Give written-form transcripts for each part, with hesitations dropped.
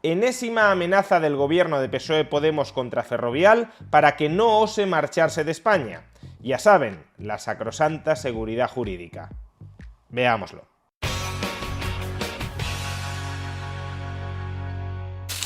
Enésima amenaza del gobierno de PSOE-Podemos contra Ferrovial para que no ose marcharse de España. Ya saben, la sacrosanta seguridad jurídica. Veámoslo.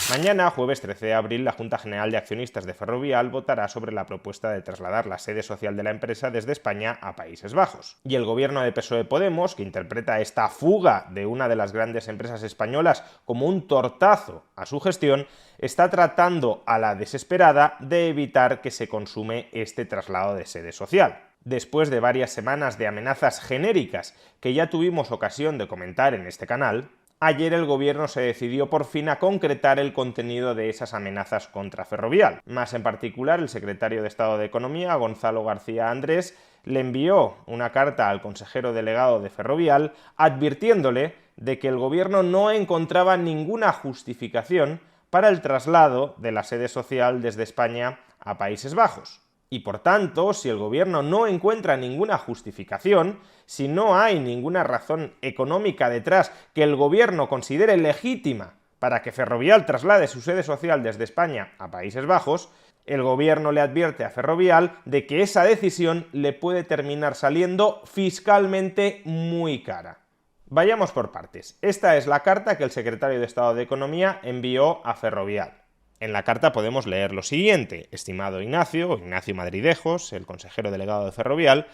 Mañana, jueves 13 de abril, la Junta General de Accionistas de Ferrovial votará sobre la propuesta de trasladar la sede social de la empresa desde España a Países Bajos. Y el gobierno de PSOE-Podemos, que interpreta esta fuga de una de las grandes empresas españolas como un tortazo a su gestión, está tratando a la desesperada de evitar que se consume este traslado de sede social. Después de varias semanas de amenazas genéricas que ya tuvimos ocasión de comentar en este canal, ayer el gobierno se decidió por fin a concretar el contenido de esas amenazas contra Ferrovial. Más en particular, el secretario de Estado de Economía, Gonzalo García Andrés, le envió una carta al consejero delegado de Ferrovial advirtiéndole de que el gobierno no encontraba ninguna justificación para el traslado de la sede social desde España a Países Bajos. Y por tanto, si el gobierno no encuentra ninguna justificación, si no hay ninguna razón económica detrás que el gobierno considere legítima para que Ferrovial traslade su sede social desde España a Países Bajos, el gobierno le advierte a Ferrovial de que esa decisión le puede terminar saliendo fiscalmente muy cara. Vayamos por partes. Esta es la carta que el secretario de Estado de Economía envió a Ferrovial. En la carta podemos leer lo siguiente: estimado Ignacio Madridejos, el consejero delegado de Ferrovial,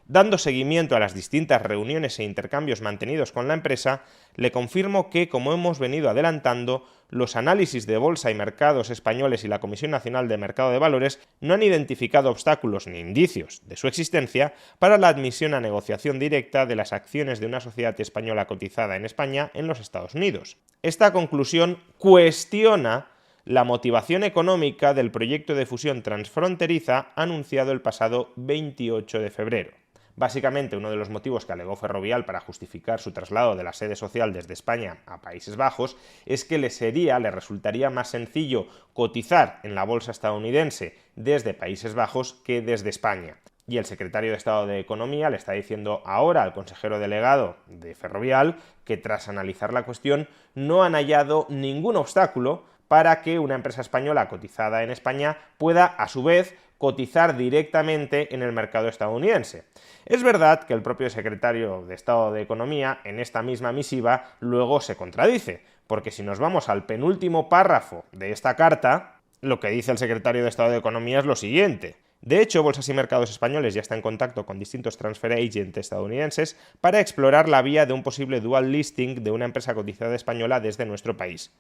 dando seguimiento a las distintas reuniones e intercambios mantenidos con la empresa, le confirmo que, como hemos venido adelantando, los análisis de Bolsa y Mercados Españoles y la Comisión Nacional de Mercado de Valores no han identificado obstáculos ni indicios de su existencia para la admisión a negociación directa de las acciones de una sociedad española cotizada en España en los Estados Unidos. Esta conclusión cuestiona la motivación económica del proyecto de fusión transfronteriza anunciado el pasado 28 de febrero. Básicamente, uno de los motivos que alegó Ferrovial para justificar su traslado de la sede social desde España a Países Bajos es que le resultaría más sencillo cotizar en la bolsa estadounidense desde Países Bajos que desde España. Y el secretario de Estado de Economía le está diciendo ahora al consejero delegado de Ferrovial que tras analizar la cuestión no han hallado ningún obstáculo para que una empresa española cotizada en España pueda, a su vez, cotizar directamente en el mercado estadounidense. Es verdad que el propio secretario de Estado de Economía, en esta misma misiva, luego se contradice, porque si nos vamos al penúltimo párrafo de esta carta, lo que dice el secretario de Estado de Economía es lo siguiente: de hecho, Bolsas y Mercados Españoles ya está en contacto con distintos transfer agents estadounidenses para explorar la vía de un posible dual listing de una empresa cotizada española desde nuestro país.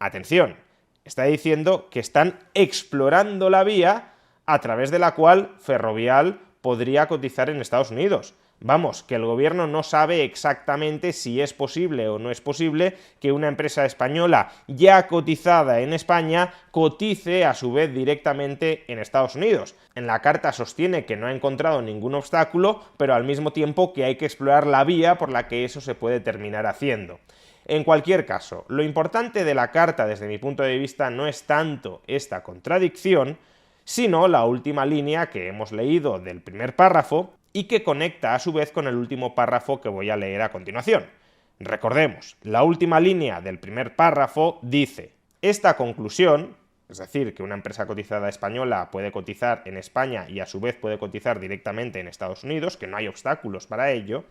Atención, está diciendo que están explorando la vía a través de la cual Ferrovial podría cotizar en Estados Unidos. Vamos, que el gobierno no sabe exactamente si es posible o no es posible que una empresa española ya cotizada en España cotice a su vez directamente en Estados Unidos. En la carta sostiene que no ha encontrado ningún obstáculo, pero al mismo tiempo que hay que explorar la vía por la que eso se puede terminar haciendo. En cualquier caso, lo importante de la carta desde mi punto de vista no es tanto esta contradicción, sino la última línea que hemos leído del primer párrafo y que conecta a su vez con el último párrafo que voy a leer a continuación. Recordemos, la última línea del primer párrafo dice: esta conclusión, es decir, que una empresa cotizada española puede cotizar en España y a su vez puede cotizar directamente en Estados Unidos, que no hay obstáculos para ello,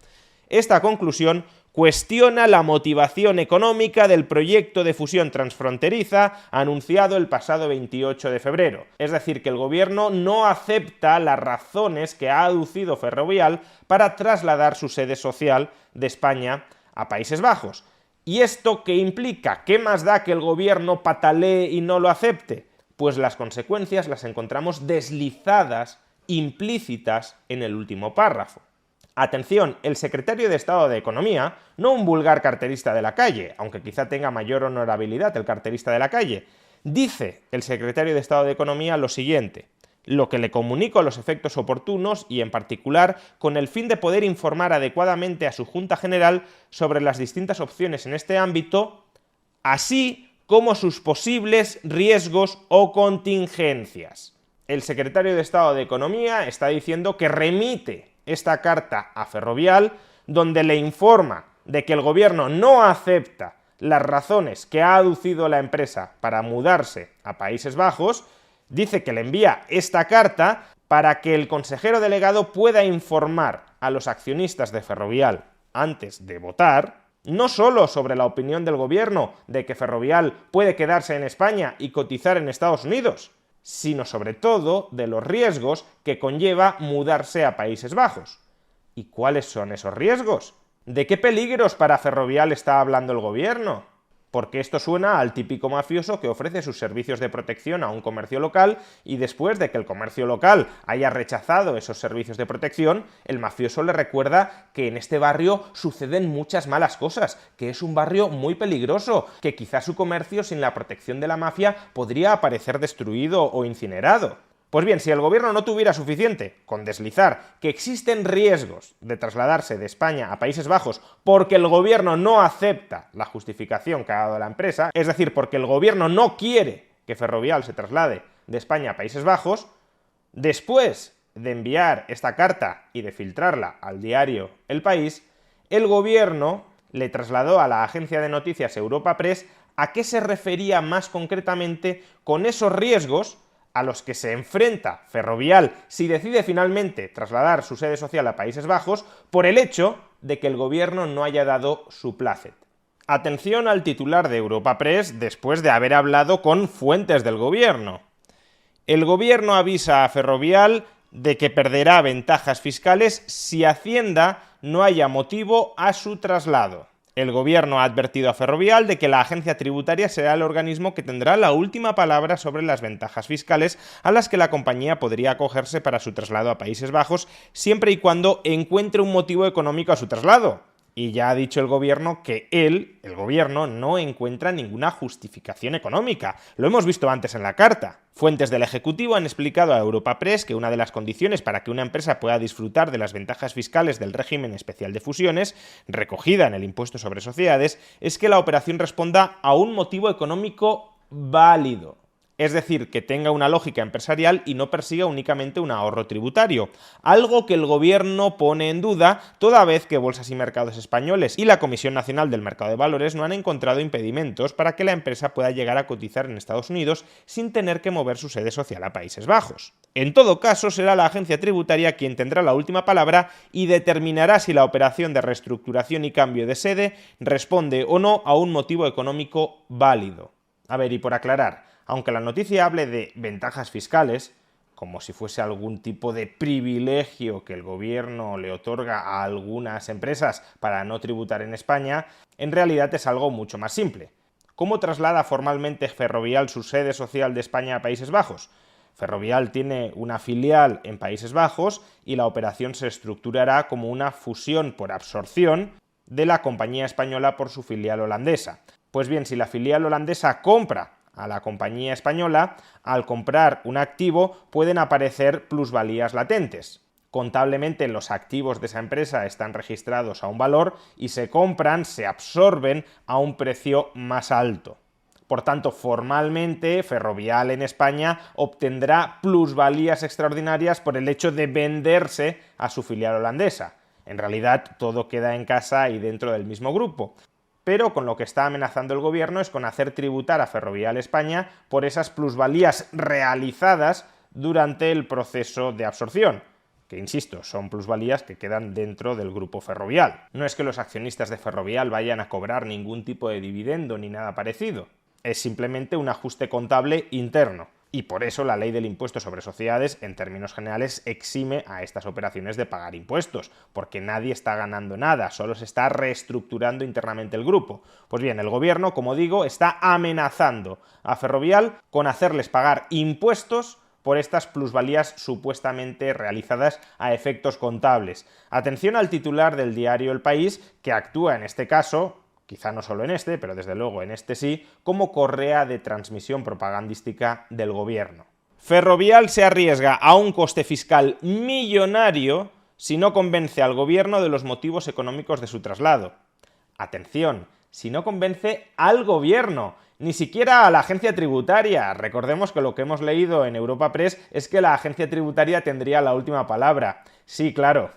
esta conclusión cuestiona la motivación económica del proyecto de fusión transfronteriza anunciado el pasado 28 de febrero. Es decir, que el gobierno no acepta las razones que ha aducido Ferrovial para trasladar su sede social de España a Países Bajos. ¿Y esto qué implica? ¿Qué más da que el gobierno patalee y no lo acepte? Pues las consecuencias las encontramos deslizadas, implícitas en el último párrafo. Atención, el secretario de Estado de Economía, no un vulgar carterista de la calle, aunque quizá tenga mayor honorabilidad el carterista de la calle, dice el secretario de Estado de Economía lo siguiente: lo que le comunico a los efectos oportunos y en particular con el fin de poder informar adecuadamente a su Junta General sobre las distintas opciones en este ámbito, así como sus posibles riesgos o contingencias. El secretario de Estado de Economía está diciendo que remite esta carta a Ferrovial, donde le informa de que el gobierno no acepta las razones que ha aducido la empresa para mudarse a Países Bajos, dice que le envía esta carta para que el consejero delegado pueda informar a los accionistas de Ferrovial antes de votar, no solo sobre la opinión del gobierno de que Ferrovial puede quedarse en España y cotizar en Estados Unidos, sino sobre todo de los riesgos que conlleva mudarse a Países Bajos. ¿Y cuáles son esos riesgos? ¿De qué peligros para Ferrovial está hablando el gobierno? Porque esto suena al típico mafioso que ofrece sus servicios de protección a un comercio local y después de que el comercio local haya rechazado esos servicios de protección, el mafioso le recuerda que en este barrio suceden muchas malas cosas, que es un barrio muy peligroso, que quizá su comercio sin la protección de la mafia podría aparecer destruido o incinerado. Pues bien, si el gobierno no tuviera suficiente con deslizar que existen riesgos de trasladarse de España a Países Bajos porque el gobierno no acepta la justificación que ha dado la empresa, es decir, porque el gobierno no quiere que Ferrovial se traslade de España a Países Bajos, después de enviar esta carta y de filtrarla al diario El País, el gobierno le trasladó a la agencia de noticias Europa Press a qué se refería más concretamente con esos riesgos a los que se enfrenta Ferrovial si decide finalmente trasladar su sede social a Países Bajos por el hecho de que el gobierno no haya dado su plácet. Atención al titular de Europa Press después de haber hablado con fuentes del gobierno. El gobierno avisa a Ferrovial de que perderá ventajas fiscales si Hacienda no haya motivo a su traslado. El gobierno ha advertido a Ferrovial de que la agencia tributaria será el organismo que tendrá la última palabra sobre las ventajas fiscales a las que la compañía podría acogerse para su traslado a Países Bajos, siempre y cuando encuentre un motivo económico a su traslado. Y ya ha dicho el gobierno que el gobierno, no encuentra ninguna justificación económica. Lo hemos visto antes en la carta. Fuentes del Ejecutivo han explicado a Europa Press que una de las condiciones para que una empresa pueda disfrutar de las ventajas fiscales del régimen especial de fusiones, recogida en el impuesto sobre sociedades, es que la operación responda a un motivo económico válido. Es decir, que tenga una lógica empresarial y no persiga únicamente un ahorro tributario, algo que el gobierno pone en duda toda vez que Bolsas y Mercados Españoles y la Comisión Nacional del Mercado de Valores no han encontrado impedimentos para que la empresa pueda llegar a cotizar en Estados Unidos sin tener que mover su sede social a Países Bajos. En todo caso, será la agencia tributaria quien tendrá la última palabra y determinará si la operación de reestructuración y cambio de sede responde o no a un motivo económico válido. A ver, y por aclarar, aunque la noticia hable de ventajas fiscales, como si fuese algún tipo de privilegio que el gobierno le otorga a algunas empresas para no tributar en España, en realidad es algo mucho más simple. ¿Cómo traslada formalmente Ferrovial su sede social de España a Países Bajos? Ferrovial tiene una filial en Países Bajos y la operación se estructurará como una fusión por absorción de la compañía española por su filial holandesa. Pues bien, si la filial holandesa compra a la compañía española, al comprar un activo pueden aparecer plusvalías latentes. Contablemente los activos de esa empresa están registrados a un valor y se compran, se absorben a un precio más alto. Por tanto, formalmente, Ferrovial en España obtendrá plusvalías extraordinarias por el hecho de venderse a su filial holandesa. En realidad, todo queda en casa y dentro del mismo grupo. Pero con lo que está amenazando el gobierno es con hacer tributar a Ferrovial España por esas plusvalías realizadas durante el proceso de absorción, que insisto, son plusvalías que quedan dentro del grupo Ferrovial. No es que los accionistas de Ferrovial vayan a cobrar ningún tipo de dividendo ni nada parecido, es simplemente un ajuste contable interno. Y por eso la ley del impuesto sobre sociedades, en términos generales, exime a estas operaciones de pagar impuestos, porque nadie está ganando nada, solo se está reestructurando internamente el grupo. Pues bien, el gobierno, como digo, está amenazando a Ferrovial con hacerles pagar impuestos por estas plusvalías supuestamente realizadas a efectos contables. Atención al titular del diario El País, que actúa en este caso, quizá no solo en este, pero desde luego en este sí, como correa de transmisión propagandística del gobierno. Ferrovial se arriesga a un coste fiscal millonario si no convence al gobierno de los motivos económicos de su traslado. Atención, si no convence al gobierno, ni siquiera a la agencia tributaria. Recordemos que lo que hemos leído en Europa Press es que la agencia tributaria tendría la última palabra. Sí, claro.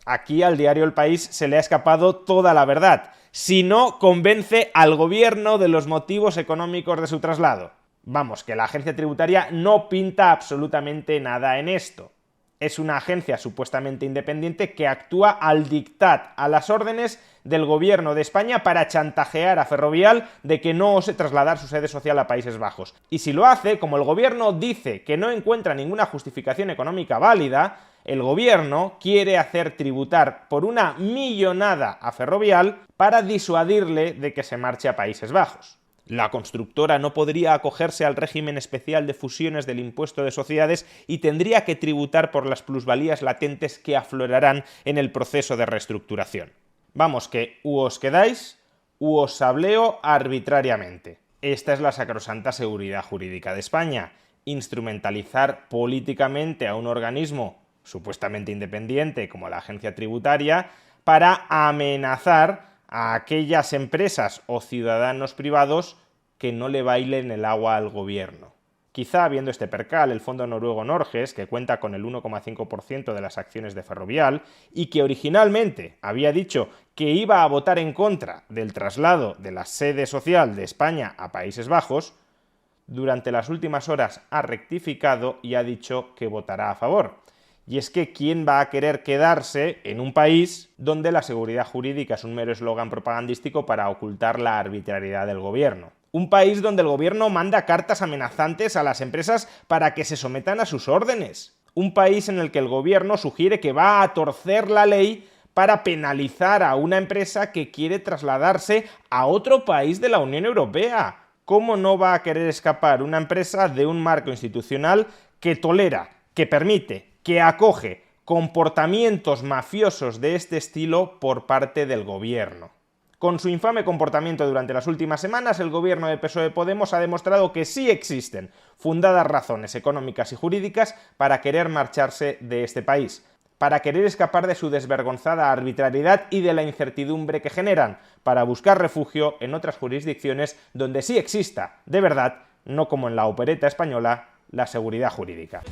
Aquí al diario El País se le ha escapado toda la verdad. si no convence al gobierno de los motivos económicos de su traslado. Vamos, que la agencia tributaria no pinta absolutamente nada en esto. Es una agencia supuestamente independiente que actúa al dictat, a las órdenes del gobierno de España para chantajear a Ferrovial de que no ose trasladar su sede social a Países Bajos. Y si lo hace, como el gobierno dice que no encuentra ninguna justificación económica válida, el gobierno quiere hacer tributar por una millonada a Ferrovial para disuadirle de que se marche a Países Bajos. La constructora no podría acogerse al régimen especial de fusiones del impuesto de sociedades y tendría que tributar por las plusvalías latentes que aflorarán en el proceso de reestructuración. Vamos, que u os quedáis u os sableo arbitrariamente. Esta es la sacrosanta seguridad jurídica de España. Instrumentalizar políticamente a un organismo supuestamente independiente como la agencia tributaria para amenazar a aquellas empresas o ciudadanos privados que no le bailen el agua al gobierno. Quizá, viendo este percal, el fondo noruego Norges, que cuenta con el 1,5% de las acciones de Ferrovial y que originalmente había dicho que iba a votar en contra del traslado de la sede social de España a Países Bajos, durante las últimas horas ha rectificado y ha dicho que votará a favor. Y es que ¿quién va a querer quedarse en un país donde la seguridad jurídica es un mero eslogan propagandístico para ocultar la arbitrariedad del gobierno? Un país donde el gobierno manda cartas amenazantes a las empresas para que se sometan a sus órdenes. Un país en el que el gobierno sugiere que va a torcer la ley para penalizar a una empresa que quiere trasladarse a otro país de la Unión Europea. ¿Cómo no va a querer escapar una empresa de un marco institucional que tolera, que permite, que acoge comportamientos mafiosos de este estilo por parte del gobierno? Con su infame comportamiento durante las últimas semanas, el gobierno de PSOE-Podemos ha demostrado que sí existen fundadas razones económicas y jurídicas para querer marcharse de este país, para querer escapar de su desvergonzada arbitrariedad y de la incertidumbre que generan, para buscar refugio en otras jurisdicciones donde sí exista, de verdad, no como en la opereta española, la seguridad jurídica.